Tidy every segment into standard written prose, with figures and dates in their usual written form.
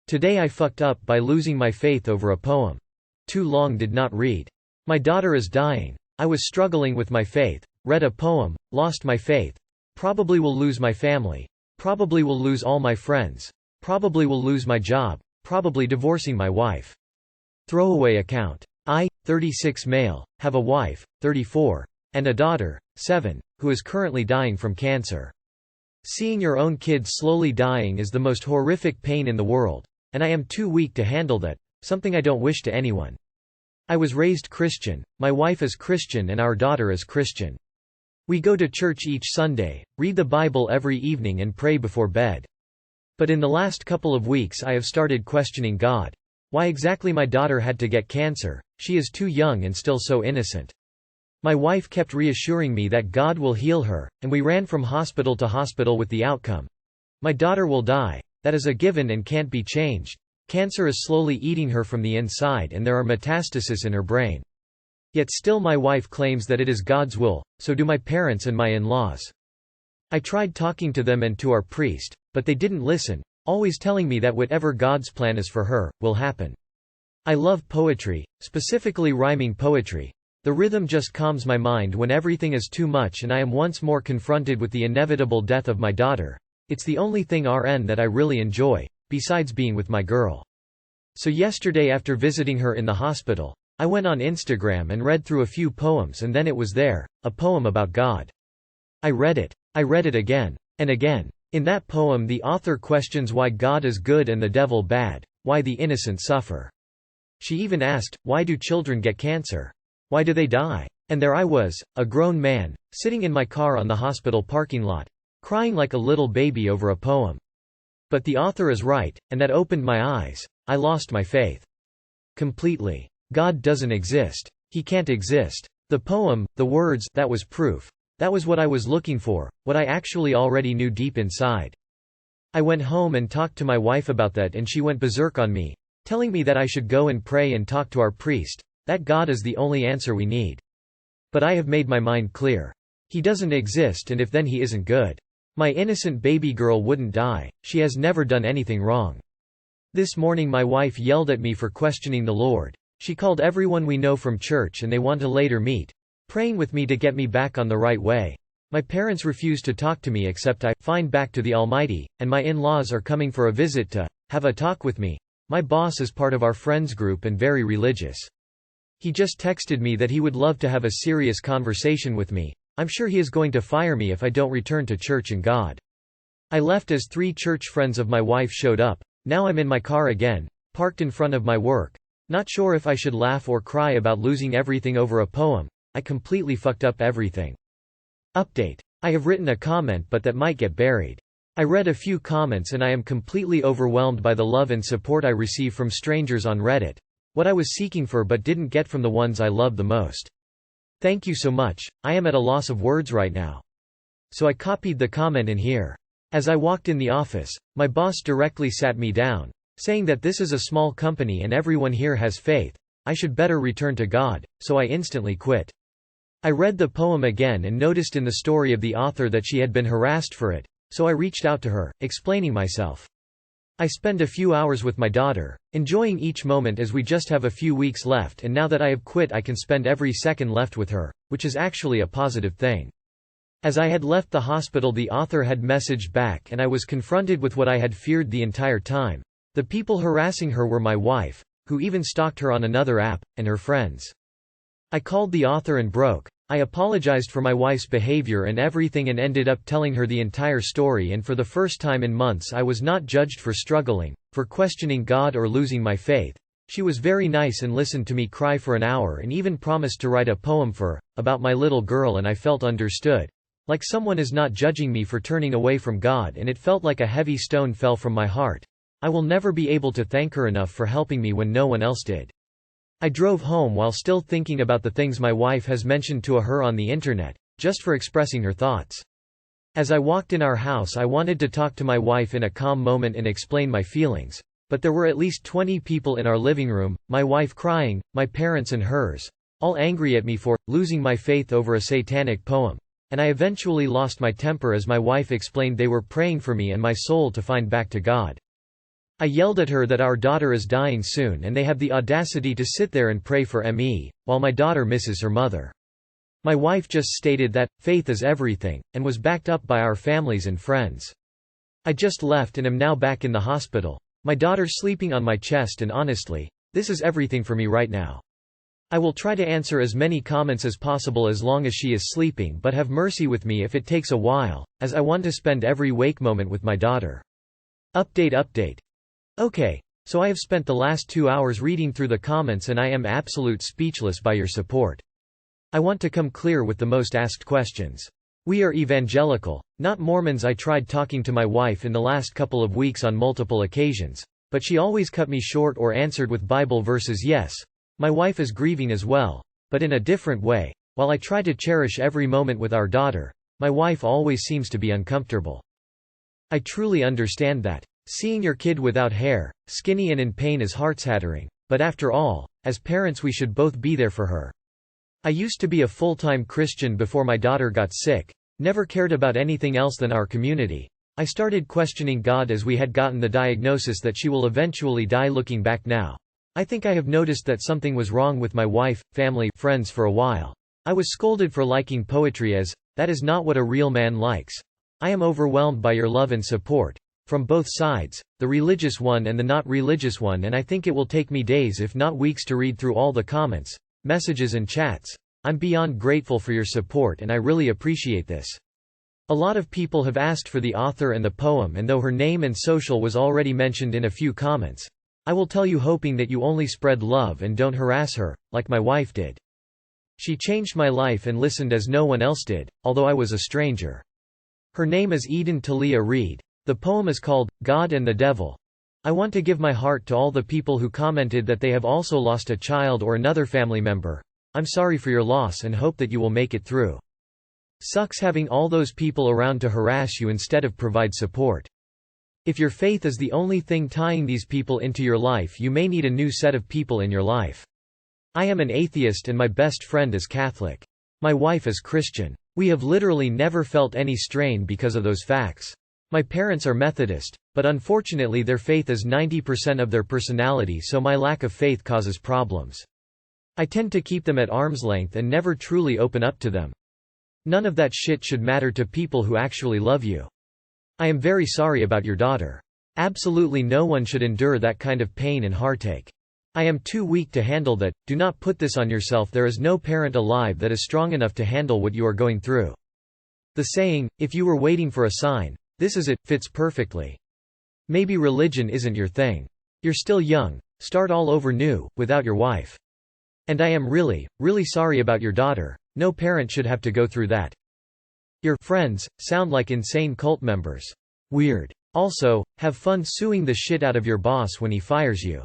Today I fucked up by losing my faith over a poem. Too long did not read. My daughter is dying. I was struggling with my faith, read a poem, lost my faith. Probably will lose my family. Probably will lose all my friends. Probably will lose my job. Probably divorcing my wife. Throwaway account. I, 36 male, have a wife, 34, and a daughter, 7, who is currently dying from cancer. Seeing your own kid slowly dying is the most horrific pain in the world, and I am too weak to handle that, something I don't wish to anyone. I was raised Christian, my wife is Christian and our daughter is Christian. We go to church each Sunday, read the Bible every evening and pray before bed. But in the last couple of weeks I have started questioning God. Why exactly my daughter had to get cancer, she is too young and still so innocent. My wife kept reassuring me that God will heal her, and we ran from hospital to hospital with the outcome. My daughter will die, that is a given and can't be changed. Cancer is slowly eating her from the inside and there are metastases in her brain. Yet still my wife claims that it is God's will, so do my parents and my in-laws. I tried talking to them and to our priest, but they didn't listen, always telling me that whatever God's plan is for her, will happen. I love poetry, specifically rhyming poetry. The rhythm just calms my mind when everything is too much and I am once more confronted with the inevitable death of my daughter. It's the only thing that I really enjoy, besides being with my girl. So yesterday after visiting her in the hospital, I went on Instagram and read through a few poems and then it was there, a poem about God. I read it again, and again. In that poem the author questions why God is good and the devil bad, why the innocent suffer. She even asked, why do children get cancer? Why do they die? And there I was, a grown man, sitting in my car on the hospital parking lot, crying like a little baby over a poem. But the author is right, and that opened my eyes. I lost my faith. Completely. God doesn't exist. He can't exist. The poem, the words, that was proof. That was what I was looking for, what I actually already knew deep inside. I went home and talked to my wife about that and she went berserk on me, telling me that I should go and pray and talk to our priest, that God is the only answer we need. But I have made my mind clear. He doesn't exist and if then he isn't good. My innocent baby girl wouldn't die, she has never done anything wrong. This morning my wife yelled at me for questioning the Lord. She called everyone we know from church and they want to later meet, praying with me to get me back on the right way. My parents refuse to talk to me except I find back to the Almighty, and my in-laws are coming for a visit to have a talk with me. My boss is part of our friends group and very religious. He just texted me that he would love to have a serious conversation with me. I'm sure he is going to fire me if I don't return to church and God. I left as 3 church friends of my wife showed up. Now I'm in my car again, parked in front of my work. Not sure if I should laugh or cry about losing everything over a poem. I completely fucked up everything. Update. I have written a comment but that might get buried. I read a few comments and I am completely overwhelmed by the love and support I receive from strangers on Reddit. What I was seeking for but didn't get from the ones I love the most. Thank you so much, I am at a loss of words right now. So I copied the comment in here. As I walked in the office, my boss directly sat me down, saying that this is a small company and everyone here has faith. I should better return to God, so I instantly quit. I read the poem again and noticed in the story of the author that she had been harassed for it, so I reached out to her, explaining myself. I spend a few hours with my daughter, enjoying each moment as we just have a few weeks left and now that I have quit I can spend every second left with her, which is actually a positive thing. As I had left the hospital the author had messaged back and I was confronted with what I had feared the entire time. The people harassing her were my wife, who even stalked her on another app, and her friends. I called the author and broke. I apologized for my wife's behavior and everything and ended up telling her the entire story, and for the first time in months I was not judged for struggling, for questioning God or losing my faith. She was very nice and listened to me cry for an hour and even promised to write a poem about my little girl, and I felt understood. Like someone is not judging me for turning away from God, and it felt like a heavy stone fell from my heart. I will never be able to thank her enough for helping me when no one else did. I drove home while still thinking about the things my wife has mentioned to her on the internet, just for expressing her thoughts. As I walked in our house I wanted to talk to my wife in a calm moment and explain my feelings. But there were at least 20 people in our living room, my wife crying, my parents and hers, all angry at me for losing my faith over a satanic poem. And I eventually lost my temper as my wife explained they were praying for me and my soul to find back to God. I yelled at her that our daughter is dying soon and they have the audacity to sit there and pray for me, while my daughter misses her mother. My wife just stated that, faith is everything, and was backed up by our families and friends. I just left and am now back in the hospital. My daughter sleeping on my chest, and honestly, this is everything for me right now. I will try to answer as many comments as possible as long as she is sleeping, but have mercy with me if it takes a while, as I want to spend every wake moment with my daughter. Update. Okay, so I have spent the last 2 hours reading through the comments and I am absolute speechless by your support. I want to come clear with the most asked questions. We are evangelical, not Mormons. I tried talking to my wife in the last couple of weeks on multiple occasions, but she always cut me short or answered with Bible verses. Yes, my wife is grieving as well, but in a different way. While I try to cherish every moment with our daughter, my wife always seems to be uncomfortable. I truly understand that. Seeing your kid without hair, skinny and in pain is heart-shattering, but after all, as parents we should both be there for her. I used to be a full-time Christian before my daughter got sick, never cared about anything else than our community. I started questioning God as we had gotten the diagnosis that she will eventually die. Looking back now, I think I have noticed that something was wrong with my wife, family, friends for a while. I was scolded for liking poetry as, that is not what a real man likes. I am overwhelmed by your love and support. From both sides, the religious one and the not religious one, and I think it will take me days if not weeks to read through all the comments, messages and chats. I'm beyond grateful for your support and I really appreciate this. A lot of people have asked for the author and the poem, and though her name and social was already mentioned in a few comments, I will tell you hoping that you only spread love and don't harass her, like my wife did. She changed my life and listened as no one else did, although I was a stranger. Her name is Eden Talia Reed. The poem is called, God and the Devil. I want to give my heart to all the people who commented that they have also lost a child or another family member. I'm sorry for your loss and hope that you will make it through. Sucks having all those people around to harass you instead of provide support. If your faith is the only thing tying these people into your life, you may need a new set of people in your life. I am an atheist and my best friend is Catholic. My wife is Christian. We have literally never felt any strain because of those facts. My parents are Methodist, but unfortunately their faith is 90% of their personality, so my lack of faith causes problems. I tend to keep them at arm's length and never truly open up to them. None of that shit should matter to people who actually love you. I am very sorry about your daughter. Absolutely no one should endure that kind of pain and heartache. I am too weak to handle that. Do not put this on yourself. There is no parent alive that is strong enough to handle what you are going through. The saying, if you were waiting for a sign, this is it, fits perfectly. Maybe religion isn't your thing. You're still young, start all over new, without your wife. And I am really, really sorry about your daughter. No parent should have to go through that. Your friends sound like insane cult members. Weird. Also, have fun suing the shit out of your boss when he fires you.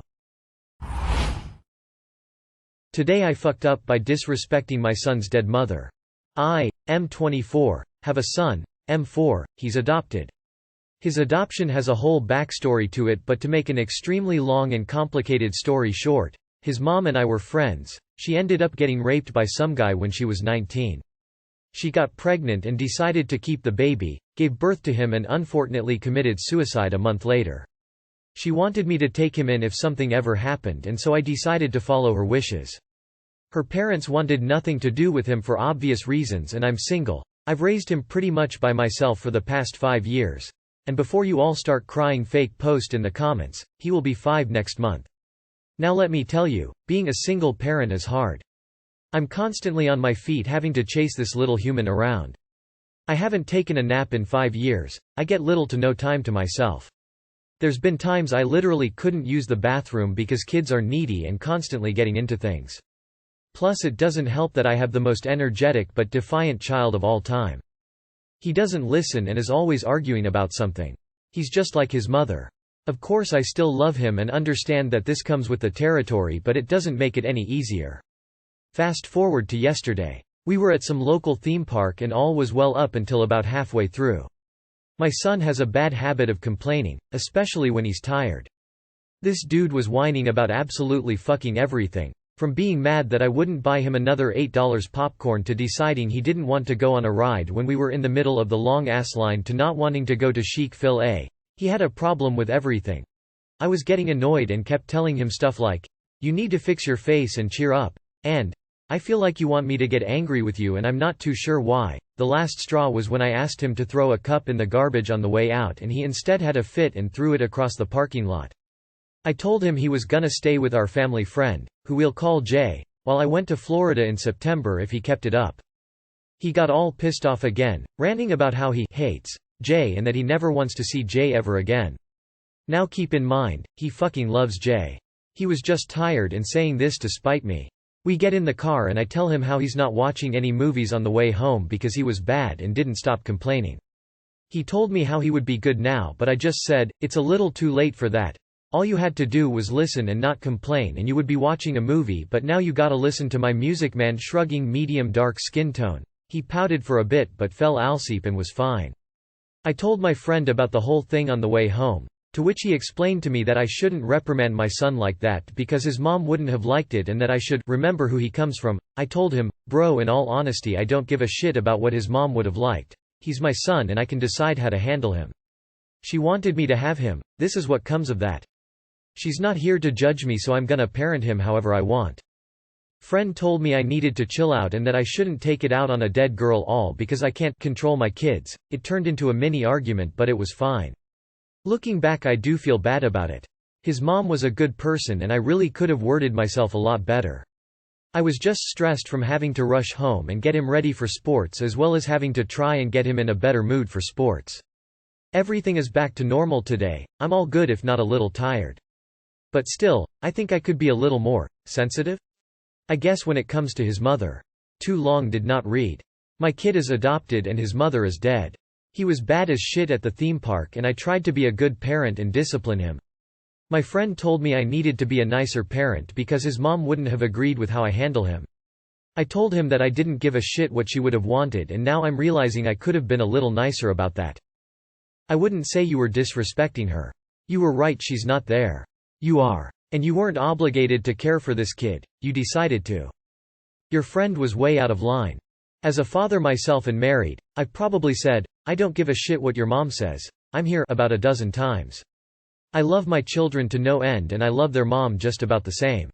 Today I fucked up by disrespecting my son's dead mother. I, M24, have a son, M4, he's adopted. His adoption has a whole backstory to it, but to make an extremely long and complicated story short, his mom and I were friends. She ended up getting raped by some guy when she was 19. She got pregnant and decided to keep the baby, gave birth to him and unfortunately committed suicide a month later. She wanted me to take him in if something ever happened, and so I decided to follow her wishes. Her parents wanted nothing to do with him for obvious reasons, and I'm single. I've raised him pretty much by myself for the past 5 years. And before you all start crying fake post in the comments, he will be 5 next month. Now let me tell you, being a single parent is hard. I'm constantly on my feet having to chase this little human around. I haven't taken a nap in 5 years, I get little to no time to myself. There's been times I literally couldn't use the bathroom because kids are needy and constantly getting into things. Plus it doesn't help that I have the most energetic but defiant child of all time. He doesn't listen and is always arguing about something. He's just like his mother. Of course I still love him and understand that this comes with the territory, but it doesn't make it any easier. Fast forward to yesterday. We were at some local theme park and all was well up until about halfway through. My son has a bad habit of complaining, especially when he's tired. This dude was whining about absolutely fucking everything. From being mad that I wouldn't buy him another $8 popcorn to deciding he didn't want to go on a ride when we were in the middle of the long ass line to not wanting to go to Chic-fil-A. He had a problem with everything. I was getting annoyed and kept telling him stuff like, "You need to fix your face and cheer up," and "I feel like you want me to get angry with you and I'm not too sure why." The last straw was when I asked him to throw a cup in the garbage on the way out and he instead had a fit and threw it across the parking lot. I told him he was gonna stay with our family friend, who we'll call Jay, while I went to Florida in September if he kept it up. He got all pissed off again, ranting about how he hates Jay and that he never wants to see Jay ever again. Now keep in mind, he fucking loves Jay. He was just tired and saying this to spite me. We get in the car and I tell him how he's not watching any movies on the way home because he was bad and didn't stop complaining. He told me how he would be good now, but I just said, "It's a little too late for that. All you had to do was listen and not complain and you would be watching a movie, but now you gotta listen to my music." Man shrugging, medium dark skin tone. He pouted for a bit but fell asleep and was fine. I told my friend about the whole thing on the way home, to which he explained to me that I shouldn't reprimand my son like that because his mom wouldn't have liked it and that I should remember who he comes from. I told him, "Bro, in all honesty I don't give a shit about what his mom would have liked. He's my son and I can decide how to handle him. She wanted me to have him, this is what comes of that. She's not here to judge me, so I'm gonna parent him however I want." Friend told me I needed to chill out and that I shouldn't take it out on a dead girl all because I can't control my kids. It turned into a mini argument but it was fine. Looking back I do feel bad about it. His mom was a good person and I really could have worded myself a lot better. I was just stressed from having to rush home and get him ready for sports as well as having to try and get him in a better mood for sports. Everything is back to normal today, I'm all good if not a little tired. But still, I think I could be a little more sensitive? I guess when it comes to his mother. Too long did not read. My kid is adopted and his mother is dead. He was bad as shit at the theme park and I tried to be a good parent and discipline him. My friend told me I needed to be a nicer parent because his mom wouldn't have agreed with how I handle him. I told him that I didn't give a shit what she would have wanted and now I'm realizing I could have been a little nicer about that. I wouldn't say you were disrespecting her. You were right, she's not there. You are. And you weren't obligated to care for this kid, you decided to. Your friend was way out of line. As a father myself and married, I've probably said, "I don't give a shit what your mom says, I'm here," about a dozen times. I love my children to no end and I love their mom just about the same.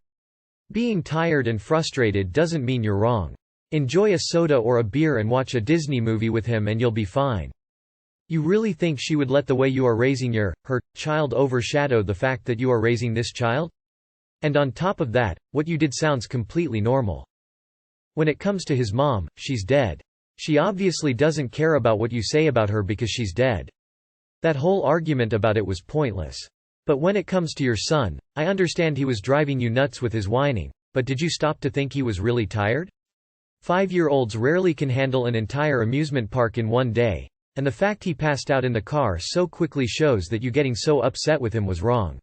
Being tired and frustrated doesn't mean you're wrong. Enjoy a soda or a beer and watch a Disney movie with him and you'll be fine. You really think she would let the way you are raising her child overshadow the fact that you are raising this child? And on top of that, what you did sounds completely normal. When it comes to his mom, she's dead. She obviously doesn't care about what you say about her because she's dead. That whole argument about it was pointless. But when it comes to your son, I understand he was driving you nuts with his whining, but did you stop to think he was really tired? 5-year-olds rarely can handle an entire amusement park in one day, and the fact he passed out in the car so quickly shows that you getting so upset with him was wrong.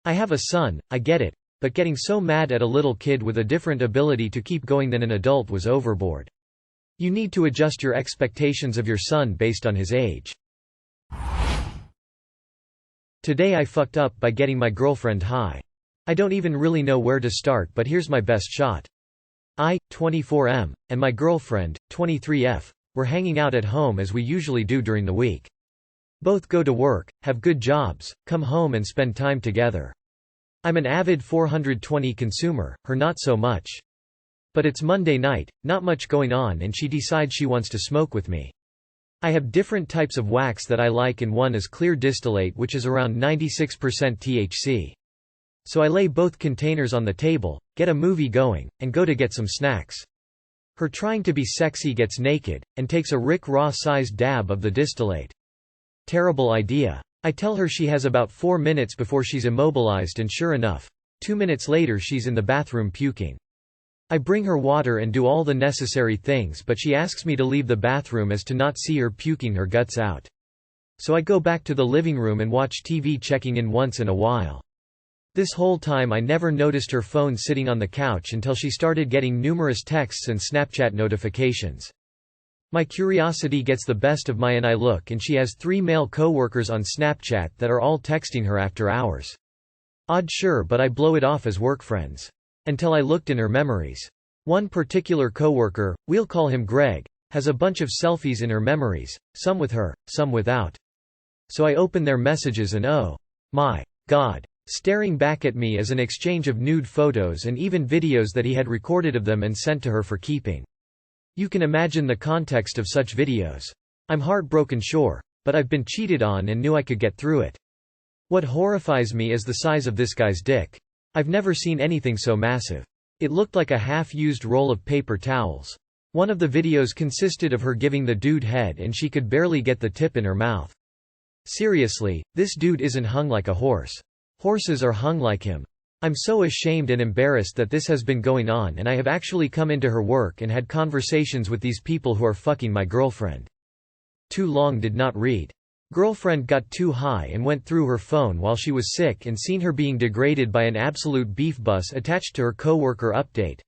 I have a son, I get it, but getting so mad at a little kid with a different ability to keep going than an adult was overboard. You need to adjust your expectations of your son based on his age. Today I fucked up by getting my girlfriend high. I don't even really know where to start, but here's my best shot. I, 24M, and my girlfriend, 23F, were hanging out at home as we usually do during the week. Both go to work, have good jobs, come home and spend time together. I'm an avid 420 consumer, her not so much. But it's Monday night, not much going on, and she decides she wants to smoke with me. I have different types of wax that I like, and one is clear distillate, which is around 96% THC. So I lay both containers on the table, get a movie going, and go to get some snacks. Her trying to be sexy gets naked, and takes a Rick Ross-sized dab of the distillate. Terrible idea. I tell her she has about 4 minutes before she's immobilized, and sure enough, 2 minutes later she's in the bathroom puking. I bring her water and do all the necessary things, but she asks me to leave the bathroom as to not see her puking her guts out. So I go back to the living room and watch TV, checking in once in a while. This whole time I never noticed her phone sitting on the couch until she started getting numerous texts and Snapchat notifications. My curiosity gets the best of me and I look, and she has 3 male coworkers on Snapchat that are all texting her after hours. Odd, sure, but I blow it off as work friends. Until I looked in her memories. One particular coworker, we'll call him Greg, has a bunch of selfies in her memories, some with her, some without. So I open their messages and oh my God, staring back at me as an exchange of nude photos and even videos that he had recorded of them and sent to her for keeping. You can imagine the context of such videos. I'm heartbroken, sure, but I've been cheated on and knew I could get through it. What horrifies me is the size of this guy's dick. I've never seen anything so massive. It looked like a half-used roll of paper towels. One of the videos consisted of her giving the dude head and she could barely get the tip in her mouth. Seriously, this dude isn't hung like a horse. Horses are hung like him. I'm so ashamed and embarrassed that this has been going on, and I have actually come into her work and had conversations with these people who are fucking my girlfriend. Too long did not read. Girlfriend got too high and went through her phone while she was sick and seen her being degraded by an absolute beef bus attached to her coworker. Update.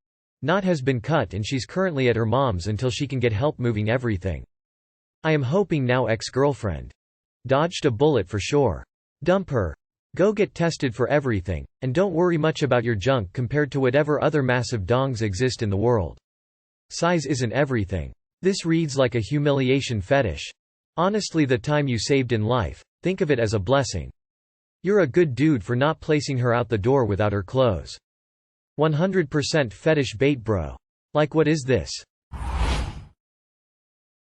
Knot has been cut and she's currently at her mom's until she can get help moving everything. I am hoping now ex-girlfriend dodged a bullet for sure. Dump her. Go get tested for everything, and don't worry much about your junk compared to whatever other massive dongs exist in the world. Size isn't everything. This reads like a humiliation fetish. Honestly, the time you saved in life, think of it as a blessing. You're a good dude for not placing her out the door without her clothes. 100% fetish bait, bro. Like, what is this?